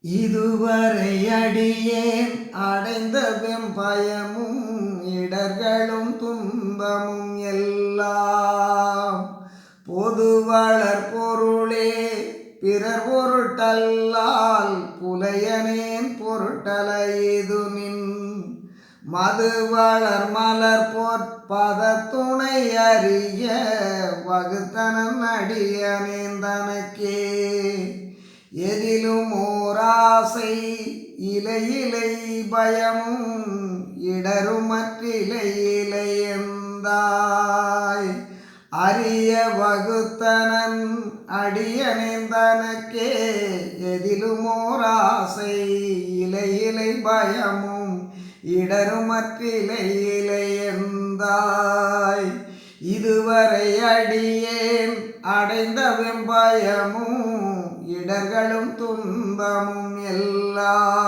இதுவரை அடியேன் அடைந்த வெம்பயமும் இடர்களும் துன்பமும் எல்லாம் பொதுவளர் பொருளே பிறர் பொருட்டல்லால் புலையனேன் பொருட்டல இது நின் மதுவளர் மலர் பொற்பதத்துணை அறிய வகுத்தனன் அடியனேன் தனக்கே எதிலும் ஓராசை இலையிலை பயமும் இடருமற்றிலை இலை எந்தாய் அரிய வகுத்தனன் அடியனேன் தனக்கே எதிலும் ஓராசை இலையிலை பயமும் இடருமற்றிலை இலை எந்தாய் இதுவரை அடியேன் அடைந்த வெம்பயமும் இடர்களும் துன்பமும் எல்லாம்